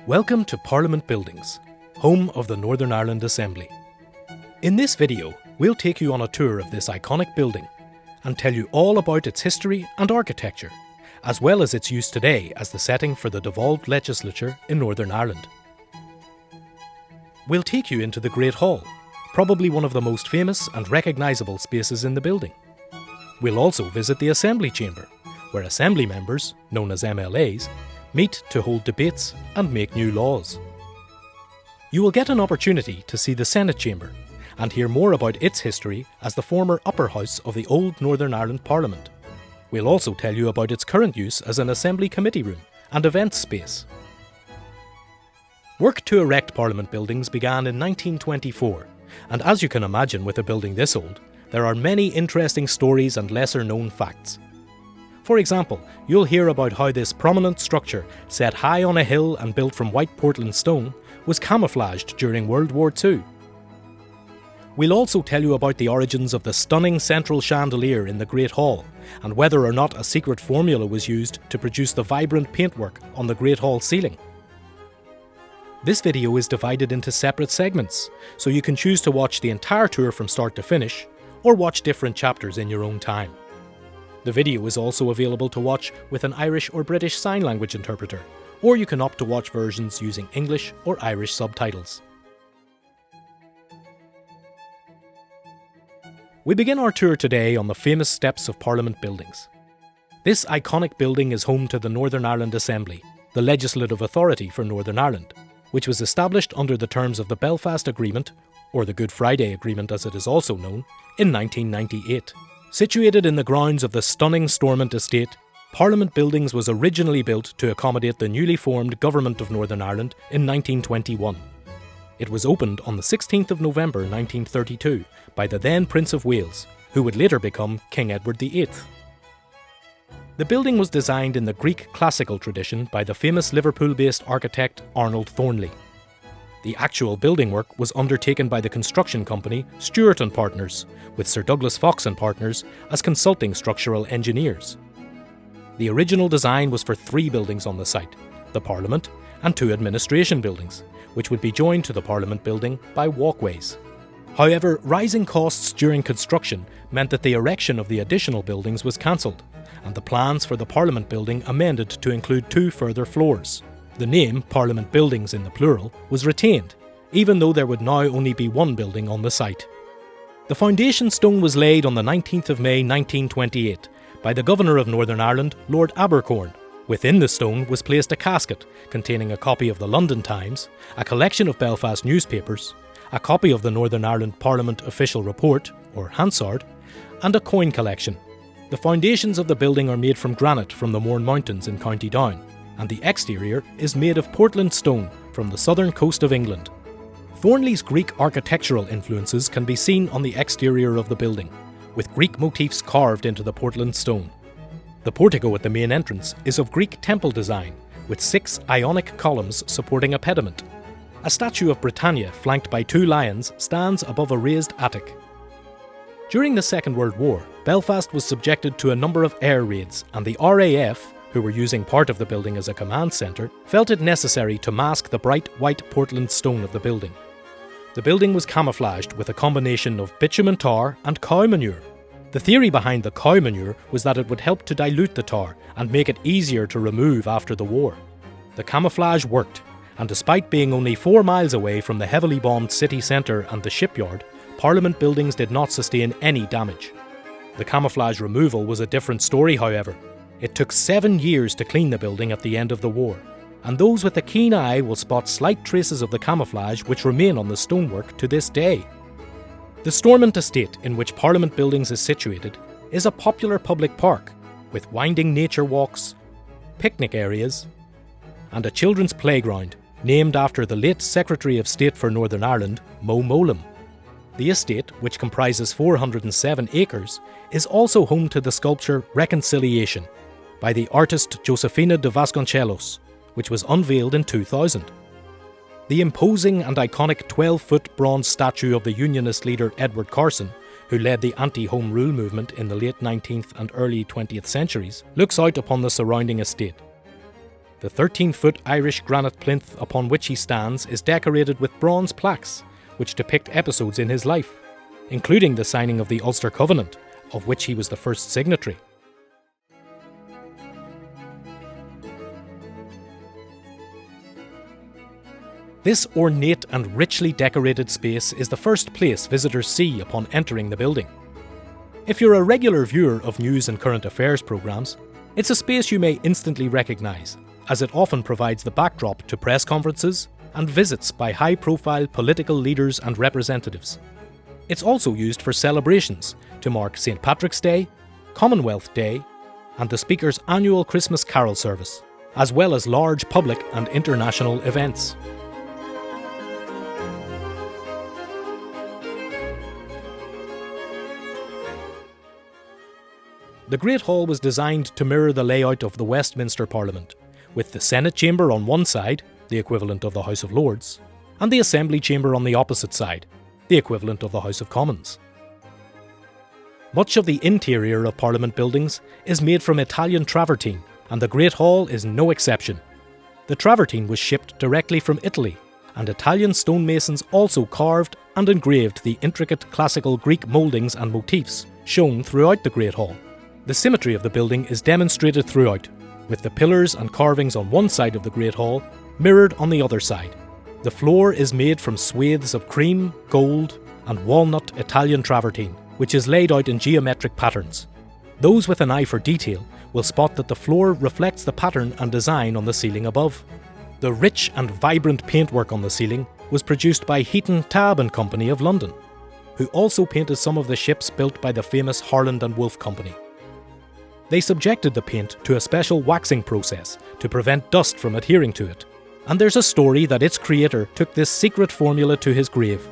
Welcome to Parliament Buildings, home of the Northern Ireland Assembly. In this video, we'll take you on a tour of this iconic building and tell you all about its history and architecture, as well as its use today as the setting for the devolved legislature in Northern Ireland. We'll take you into the Great Hall, probably one of the most famous and recognisable spaces in the building. We'll also visit the Assembly Chamber, where Assembly members, known as MLAs, meet to hold debates and make new laws. You will get an opportunity to see the Senate Chamber and hear more about its history as the former upper house of the old Northern Ireland Parliament. We'll also tell you about its current use as an Assembly committee room and events space. Work to erect Parliament buildings began in 1924, and as you can imagine with a building this old, there are many interesting stories and lesser known facts. For example, you'll hear about how this prominent structure, set high on a hill and built from white Portland stone, was camouflaged during World War II. We'll also tell you about the origins of the stunning central chandelier in the Great Hall, and whether or not a secret formula was used to produce the vibrant paintwork on the Great Hall ceiling. This video is divided into separate segments, so you can choose to watch the entire tour from start to finish, or watch different chapters in your own time. The video is also available to watch with an Irish or British Sign Language interpreter, or you can opt to watch versions using English or Irish subtitles. We begin our tour today on the famous steps of Parliament buildings. This iconic building is home to the Northern Ireland Assembly, the legislative authority for Northern Ireland, which was established under the terms of the Belfast Agreement, or the Good Friday Agreement as it is also known, in 1998. Situated in the grounds of the stunning Stormont Estate, Parliament Buildings was originally built to accommodate the newly formed Government of Northern Ireland in 1921. It was opened on the 16th of November 1932 by the then Prince of Wales, who would later become King Edward VIII. The building was designed in the Greek classical tradition by the famous Liverpool-based architect Arnold Thornley. The actual building work was undertaken by the construction company Stewart & Partners, with Sir Douglas Fox & Partners as consulting structural engineers. The original design was for 3 buildings on the site, the Parliament and 2 administration buildings, which would be joined to the Parliament building by walkways. However, rising costs during construction meant that the erection of the additional buildings was cancelled, and the plans for the Parliament building amended to include 2 further floors. The name Parliament Buildings in the plural was retained, even though there would now only be 1 building on the site. The foundation stone was laid on the 19th of May 1928 by the Governor of Northern Ireland, Lord Abercorn. Within the stone was placed a casket containing a copy of the London Times, a collection of Belfast newspapers, a copy of the Northern Ireland Parliament Official Report, or Hansard, and a coin collection. The foundations of the building are made from granite from the Mourne Mountains in County Down, and the exterior is made of Portland stone from the southern coast of England. Thornley's Greek architectural influences can be seen on the exterior of the building, with Greek motifs carved into the Portland stone. The portico at the main entrance is of Greek temple design, with 6 Ionic columns supporting a pediment. A statue of Britannia flanked by 2 lions stands above a raised attic. During the Second World War, Belfast was subjected to a number of air raids, and the RAF, who were using part of the building as a command centre, felt it necessary to mask the bright white Portland stone of the building. The building was camouflaged with a combination of bitumen tar and cow manure. The theory behind the cow manure was that it would help to dilute the tar and make it easier to remove after the war. The camouflage worked, and despite being only 4 miles away from the heavily bombed city centre and the shipyard, Parliament Buildings did not sustain any damage. The camouflage removal was a different story, however. It took 7 years to clean the building at the end of the war, and those with a keen eye will spot slight traces of the camouflage which remain on the stonework to this day. The Stormont Estate, in which Parliament Buildings is situated, is a popular public park, with winding nature walks, picnic areas, and a children's playground named after the late Secretary of State for Northern Ireland, Mo Mowlam. The estate, which comprises 407 acres, is also home to the sculpture Reconciliation, by the artist Josefina de Vasconcelos, which was unveiled in 2000. The imposing and iconic 12-foot bronze statue of the Unionist leader Edward Carson, who led the anti-Home Rule movement in the late 19th and early 20th centuries, looks out upon the surrounding estate. The 13-foot Irish granite plinth upon which he stands is decorated with bronze plaques, which depict episodes in his life, including the signing of the Ulster Covenant, of which he was the first signatory. This ornate and richly decorated space is the first place visitors see upon entering the building. If you're a regular viewer of news and current affairs programmes, it's a space you may instantly recognise, as it often provides the backdrop to press conferences and visits by high-profile political leaders and representatives. It's also used for celebrations to mark St. Patrick's Day, Commonwealth Day, and the Speaker's annual Christmas Carol service, as well as large public and international events. The Great Hall was designed to mirror the layout of the Westminster Parliament, with the Senate chamber on one side, the equivalent of the House of Lords, and the Assembly chamber on the opposite side, the equivalent of the House of Commons. Much of the interior of Parliament buildings is made from Italian travertine, and the Great Hall is no exception. The travertine was shipped directly from Italy, and Italian stonemasons also carved and engraved the intricate classical Greek mouldings and motifs shown throughout the Great Hall. The symmetry of the building is demonstrated throughout, with the pillars and carvings on one side of the Great Hall mirrored on the other side. The floor is made from swathes of cream, gold, and walnut Italian travertine, which is laid out in geometric patterns. Those with an eye for detail will spot that the floor reflects the pattern and design on the ceiling above. The rich and vibrant paintwork on the ceiling was produced by Heaton, Tabb and Company of London, who also painted some of the ships built by the famous Harland and Wolff Company. They subjected the paint to a special waxing process to prevent dust from adhering to it, and there's a story that its creator took this secret formula to his grave.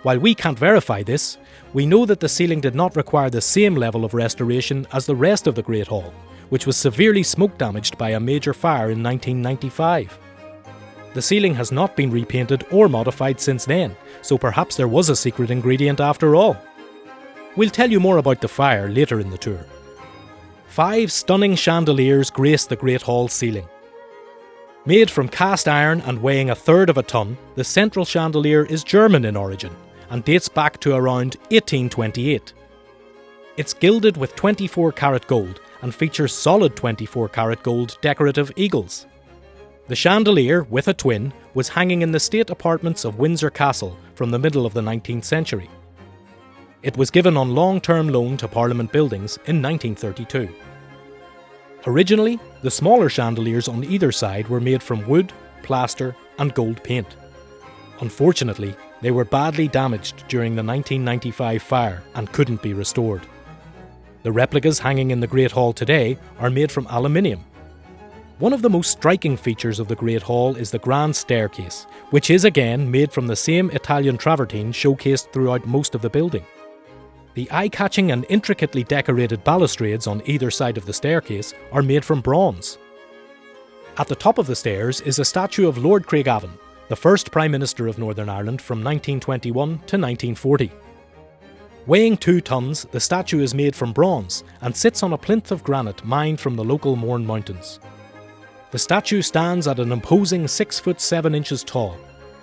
While we can't verify this, we know that the ceiling did not require the same level of restoration as the rest of the Great Hall, which was severely smoke damaged by a major fire in 1995. The ceiling has not been repainted or modified since then, so perhaps there was a secret ingredient after all. We'll tell you more about the fire later in the tour. 5 stunning chandeliers grace the Great Hall ceiling. Made from cast iron and weighing 1/3 of a ton, the central chandelier is German in origin and dates back to around 1828. It's gilded with 24-carat gold and features solid 24-carat gold decorative eagles. The chandelier, with a twin, was hanging in the state apartments of Windsor Castle from the middle of the 19th century. It was given on long-term loan to Parliament buildings in 1932. Originally, the smaller chandeliers on either side were made from wood, plaster and gold paint. Unfortunately, they were badly damaged during the 1995 fire and couldn't be restored. The replicas hanging in the Great Hall today are made from aluminium. One of the most striking features of the Great Hall is the grand staircase, which is again made from the same Italian travertine showcased throughout most of the building. The eye-catching and intricately decorated balustrades on either side of the staircase are made from bronze. At the top of the stairs is a statue of Lord Craigavon, the first Prime Minister of Northern Ireland from 1921 to 1940. Weighing 2 tons, the statue is made from bronze and sits on a plinth of granite mined from the local Mourne Mountains. The statue stands at an imposing 6 foot 7 inches tall,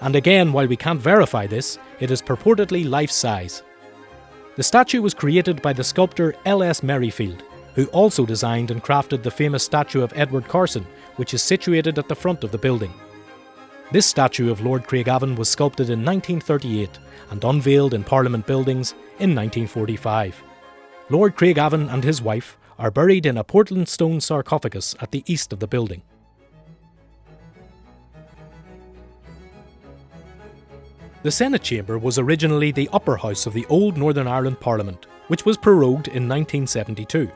and again, while we can't verify this, it is purportedly life-size. The statue was created by the sculptor L.S. Merrifield, who also designed and crafted the famous statue of Edward Carson, which is situated at the front of the building. This statue of Lord Craigavon was sculpted in 1938 and unveiled in Parliament buildings in 1945. Lord Craigavon and his wife are buried in a Portland stone sarcophagus at the east of the building. The Senate chamber was originally the upper house of the old Northern Ireland Parliament, which was prorogued in 1972.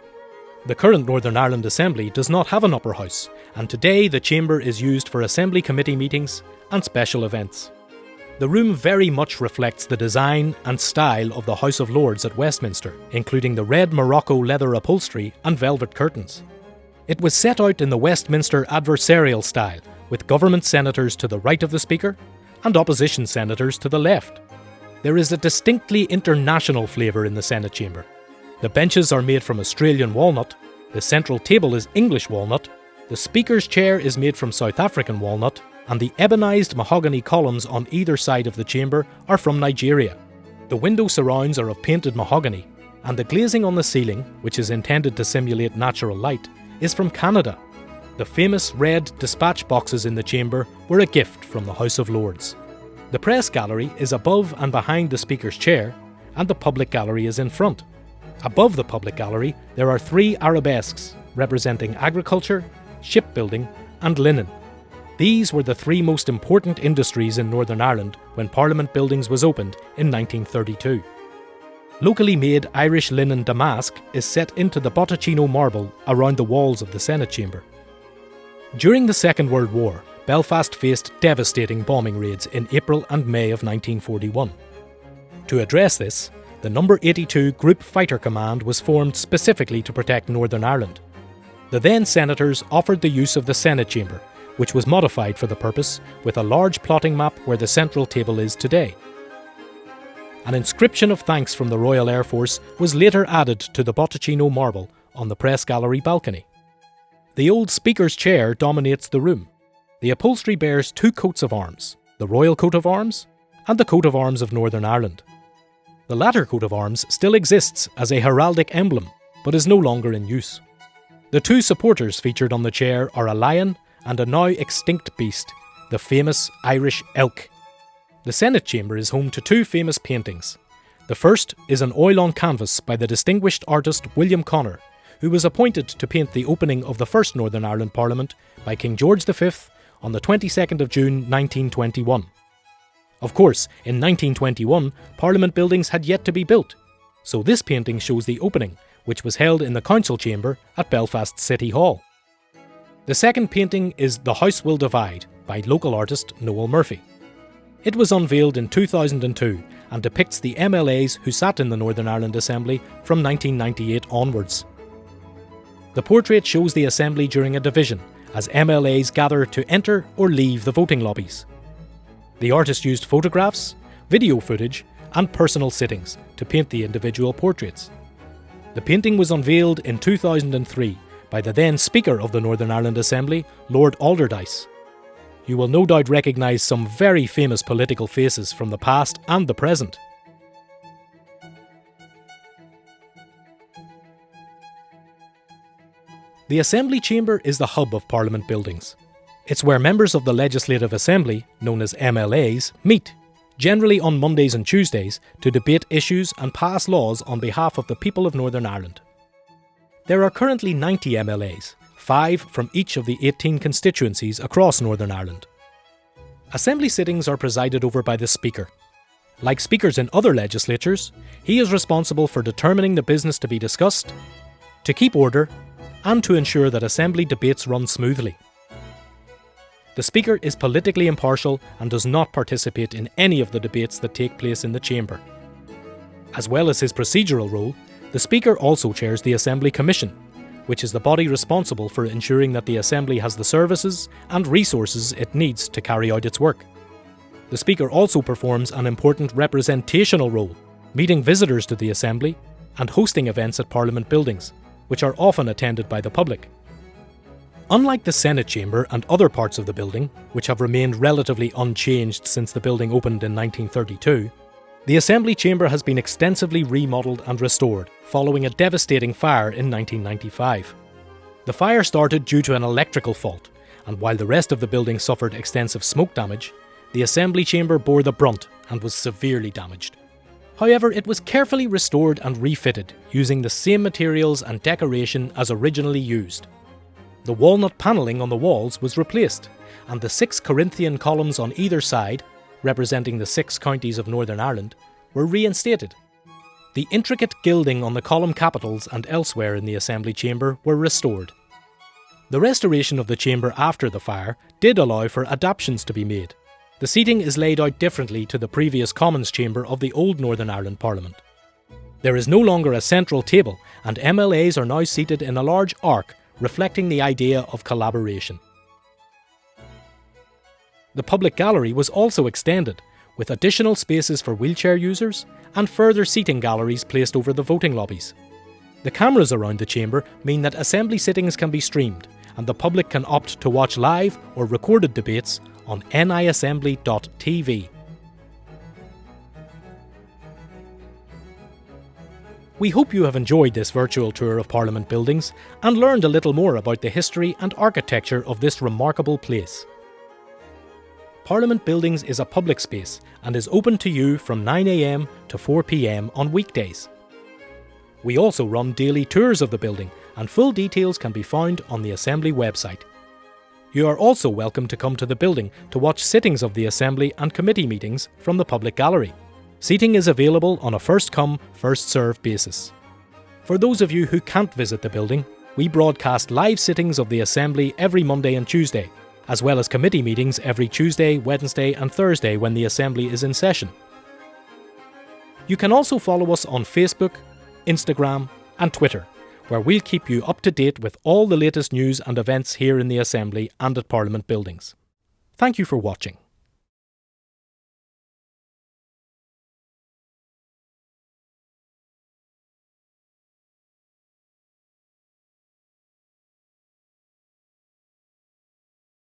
The current Northern Ireland Assembly does not have an upper house, and today the chamber is used for Assembly committee meetings and special events. The room very much reflects the design and style of the House of Lords at Westminster, including the red Morocco leather upholstery and velvet curtains. It was set out in the Westminster adversarial style, with government senators to the right of the Speaker and opposition senators to the left. There is a distinctly international flavour in the Senate chamber. The benches are made from Australian walnut, the central table is English walnut, The Speaker's chair is made from South African walnut, and the ebonised mahogany columns on either side of the chamber are from Nigeria. The window surrounds are of painted mahogany, and the glazing on the ceiling, which is intended to simulate natural light, is from Canada. The famous red dispatch boxes in the chamber were a gift from the House of Lords. The press gallery is above and behind the Speaker's chair, and the public gallery is in front. Above the public gallery, there are 3 arabesques representing agriculture, shipbuilding, and linen. These were the 3 most important industries in Northern Ireland when Parliament Buildings was opened in 1932. Locally made Irish linen damask is set into the Botticino marble around the walls of the Senate chamber. During the Second World War, Belfast faced devastating bombing raids in April and May of 1941. To address this, the No. 82 Group Fighter Command was formed specifically to protect Northern Ireland. The then senators offered the use of the Senate chamber, which was modified for the purpose with a large plotting map where the central table is today. An inscription of thanks from the Royal Air Force was later added to the Botticino marble on the press gallery balcony. The old Speaker's chair dominates the room. The upholstery bears 2 coats of arms, the Royal Coat of Arms and the Coat of Arms of Northern Ireland. The latter coat of arms still exists as a heraldic emblem, but is no longer in use. The 2 supporters featured on the chair are a lion and a now extinct beast, the famous Irish elk. The Senate chamber is home to 2 famous paintings. The first is an oil on canvas by the distinguished artist William Connor, who was appointed to paint the opening of the first Northern Ireland Parliament by King George V on the 22nd of June 1921. Of course, in 1921, Parliament Buildings had yet to be built, so this painting shows the opening, which was held in the Council Chamber at Belfast City Hall. The second painting is The House Will Divide by local artist Noel Murphy. It was unveiled in 2002 and depicts the MLAs who sat in the Northern Ireland Assembly from 1998 onwards. The portrait shows the Assembly during a division as MLAs gather to enter or leave the voting lobbies. The artist used photographs, video footage and personal sittings to paint the individual portraits. The painting was unveiled in 2003 by the then Speaker of the Northern Ireland Assembly, Lord Alderdice. You will no doubt recognise some very famous political faces from the past and the present. The Assembly Chamber is the hub of Parliament Buildings. It's where members of the Legislative Assembly, known as MLAs, meet, generally on Mondays and Tuesdays, to debate issues and pass laws on behalf of the people of Northern Ireland. There are currently 90 MLAs, 5 from each of the 18 constituencies across Northern Ireland. Assembly sittings are presided over by the Speaker. Like speakers in other legislatures, he is responsible for determining the business to be discussed, to keep order, and to ensure that Assembly debates run smoothly. The Speaker is politically impartial and does not participate in any of the debates that take place in the chamber. As well as his procedural role, the Speaker also chairs the Assembly Commission, which is the body responsible for ensuring that the Assembly has the services and resources it needs to carry out its work. The Speaker also performs an important representational role, meeting visitors to the Assembly and hosting events at Parliament Buildings, which are often attended by the public. Unlike the Senate chamber and other parts of the building, which have remained relatively unchanged since the building opened in 1932, the Assembly chamber has been extensively remodelled and restored following a devastating fire in 1995. The fire started due to an electrical fault, and while the rest of the building suffered extensive smoke damage, the Assembly chamber bore the brunt and was severely damaged. However, it was carefully restored and refitted using the same materials and decoration as originally used. The walnut panelling on the walls was replaced, and the 6 Corinthian columns on either side, representing the 6 counties of Northern Ireland, were reinstated. The intricate gilding on the column capitals and elsewhere in the Assembly chamber were restored. The restoration of the chamber after the fire did allow for adaptations to be made. The seating is laid out differently to the previous Commons chamber of the old Northern Ireland Parliament. There is no longer a central table, and MLAs are now seated in a large arc reflecting the idea of collaboration. The public gallery was also extended, with additional spaces for wheelchair users and further seating galleries placed over the voting lobbies. The cameras around the chamber mean that Assembly sittings can be streamed, and the public can opt to watch live or recorded debates on niassembly.tv. We hope you have enjoyed this virtual tour of Parliament buildings and learned a little more about the history and architecture of this remarkable place. Parliament Buildings is a public space and is open to you from 9 a.m. to 4 p.m. on weekdays. We also run daily tours of the building, and full details can be found on the Assembly website. You are also welcome to come to the building to watch sittings of the Assembly and committee meetings from the public gallery. Seating is available on a first-come, first-served basis. For those of you who can't visit the building, we broadcast live sittings of the Assembly every Monday and Tuesday, as well as committee meetings every Tuesday, Wednesday and Thursday when the Assembly is in session. You can also follow us on Facebook, Instagram and Twitter, where we'll keep you up to date with all the latest news and events here in the Assembly and at Parliament Buildings. Thank you for watching.